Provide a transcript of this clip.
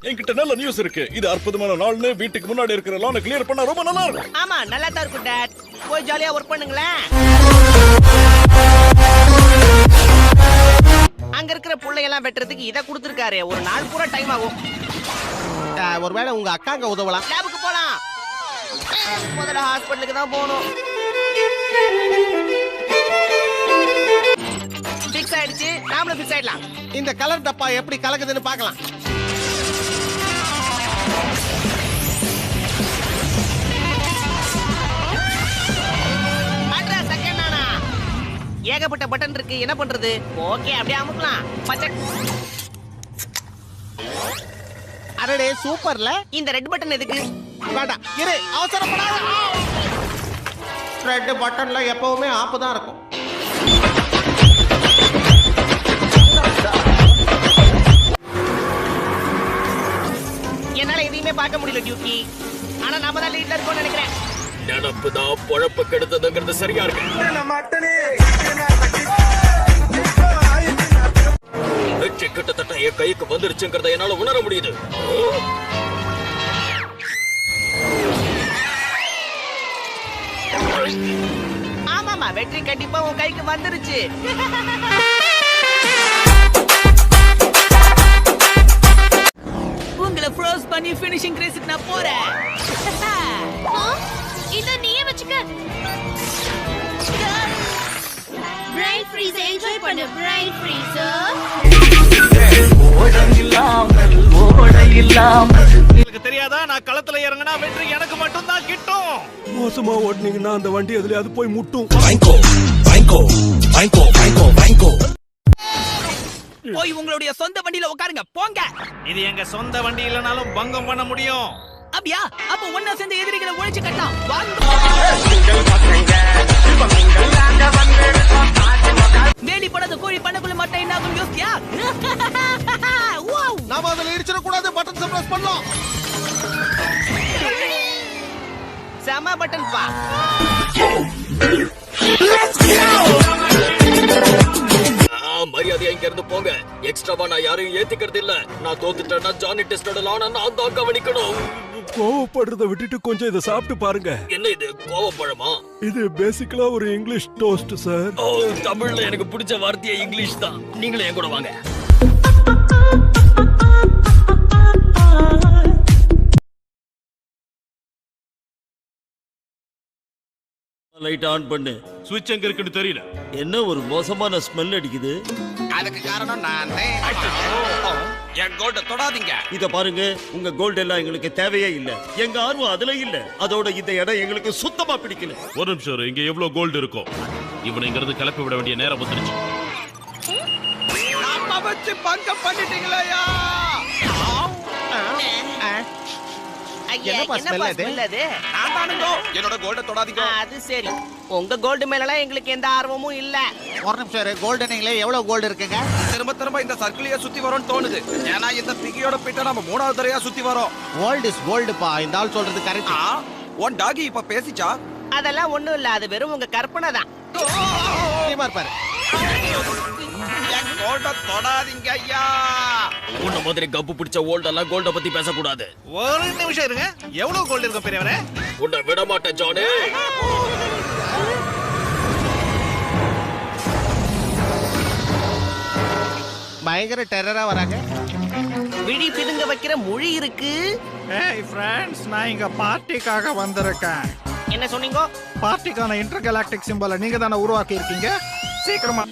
என்கிட்ட நல்ல நியூஸ் இருக்கு. இது அற்புதமான நாள்னு வீட்டுக்கு முன்னாடி இருக்கிற லானை கிளியர் பண்ணா ரொம்ப நல்லா இருக்கும். ஆமா, நல்லா தான் இருக்கும் டாட். போய் ஜாலியா ஒர்க் பண்ணுங்களேன். அங்க இருக்கிற புள்ளையெல்லாம் வெட்டுறதுக்கு இத கொடுத்திருக்காரு. ஒரு நாள் பூரா டைம் ஆகும். ஒருவேளை உங்க அக்காங்க உதவலாம். லேபுக்கு போலாம். முதல்ல ஹாஸ்பிடலுக்கு தான் போகணும். ஃபிக்ஸ் ஆயிடுச்சு. நாமளும் ஃபிக்ஸ் ஆயிடலாம். இந்த கலர் டப்பா எப்படி கலக்குதுன்னு பார்க்கலாம். ஏகப்பட்ட பட்டன் இருக்கு, என்ன பண்றது? ஓகே, அப்படியே அமுக்கலாம். பச்சை. அடடே சூப்பர்ல. இந்த ரெட் பட்டன் எதுக்கு? வேண்டாம், இரு, அவசரப்படாத. ரெட் பட்டன்ல எப்பவுமே ஆப்பு தான் இருக்கும். என்னால எதையுமே பார்க்க முடியல டியூட்டி. ஆனா நாம தான் லீட்ல இருக்கோம்னு நினைக்கிறேன். நினப்பு தான் பொழப்பு கெடுத்ததுங்கிறது சரியா இருக்கு. வெற்றி கிட்டத்தட்ட என் கைக்கு வந்துருச்சுங்கிறத என்னால உணர முடியுது. ஆமாமா, வெற்றி கண்டிப்பா உன் கைக்கு வந்துருச்சு. உங்களை ஃப்ரோஸ் பண்ணி ஃபினிஷிங் ரேஸ்க்கு நான் போறேன். இத நீயே வச்சுக்க. பிரைட் ஃப்ரீஸ் என்ஜாய் பண்ணு. பிரைட் ஃப்ரீசர் உங்களுக்கு தெரியாதா, நான் களத்துல இறங்கினா வெற்றி எனக்கு மட்டும் தான் கிட்டும். மோசமா ஓட்டுனீங்கன்னா அந்த வண்டி அதுல அது போய் முட்டும். போய் உங்களுடைய சொந்த வண்டியில உட்காருங்க, போங்க. இது எங்க சொந்த வண்டி இல்லனாலும் பங்கம் பண்ண முடியும். அப்படியா? அப்ப ஒன்னா சேர்ந்து எதிரிகளை ஒழிச்சு கட்டலாம். வேலி படாத கோழி பண்ணக்குள்ள மட்டும் என்ன ஆகும் யோசியா? நாம அதுல இடிச்சிட கூடாது. பட்டன் பிரஸ் பண்ணலாம். செம பட்டன் பா. மரியாதையா இங்க இருந்து போங்க. எக்ஸ்ட்ராவா நான் யாரையும் ஏத்திக்கிறது இல்ல. நான் தோத்துட்டேன்னா ஜானி டெஸ்டோட லான நான் தான் கவனிக்கணும். கோவப்படுறத விட்டுட்டு கொஞ்சம் இதை சாப்பிட்டு பாருங்க. என்ன இது, கோவப்பழமா? இது பேசிக்கலா ஒரு இங்கிலீஷ் டோஸ்ட் சார். ஓ, தமிழ்ல எனக்கு பிடிச்ச வார்த்தையே இங்கிலீஷ் தான். நீங்களே என் கூட வாங்க. லைட் ஆன் பண்ணு. ஸ்விட்ச் எங்க இருக்குன்னு தெரியல. என்ன ஒரு மோசமான ஸ்மெல் அடிக்குது. அதுக்கு காரணம் நான். என் கோல்ட தொடாதீங்க. இத பாருங்க, உங்க கோல்ட் எல்லாம் எங்களுக்கு தேவையே இல்ல. எங்க ஆர்வம் அதுல இல்ல. அதோட இந்த இடம் எங்களுக்கு சுத்தமா பிடிக்கல. ஒரு நிமிஷம், இங்க எவ்வளவு கோல்டு இருக்கும்? இவனை இங்க இருந்து கிளப்பி விட வேண்டிய நேரம் வந்துருச்சு. நம்ம வச்சு பங்கம் பண்ணிட்டீங்களா? என்னோட கோல்ட தொடாதீங்க. அது சரி, உங்க கோல்டு மேலலாம் எங்களுக்கு எந்த ஆர்வமும் இல்ல. ஒரு நிமிஷம், கோல்டனிங்ல எவ்வளவு கோல்டு இருக்குங்க? திரும்ப திரும்ப இந்த சர்க்கிளையே சுத்தி வரோம்னு தோணுது. ஏன்னா இந்த பிகியோட பிட்ட நம்ம மூணாவது தடவையா சுத்தி வரோம். கோல்ட் இஸ் கோல்டுப்பா. இந்த ஆள் சொல்றது கரெக்ட். ஒன் டாகி இப்ப பேசிச்சா? அதெல்லாம் ஒண்ணும் இல்ல, அது வெறும் உங்க கற்பனை தான். பாரு, என் கோல்ட தொடாதீங்க ஐயா. உன்ன மாதிரி கப்பு பிடிச்ச ஓல்ட் எல்லாம் கோல்ட பத்தி பேசக்கூடாது. ஒரு நிமிஷம் இருங்க. எவ்வளவு கோல்டு இருக்கும் பெரியவரே? உன்னை விட மாட்டேன் ஜானி. பயங்கர டெரரா வராங்க. விழி பிதுங்க வைக்கிற மொழி இருக்கு. ஏய் ஃப்ரெண்ட்ஸ், நான் இங்க பார்ட்டிக்காக வந்திருக்கேன். என்ன சொன்னீங்க? பார்ட்டிக்கான இன்டர்கலாக்டிக் சிம்பலை நீங்க தானே உருவாக்கி இருக்கீங்க. சீக்கிரமா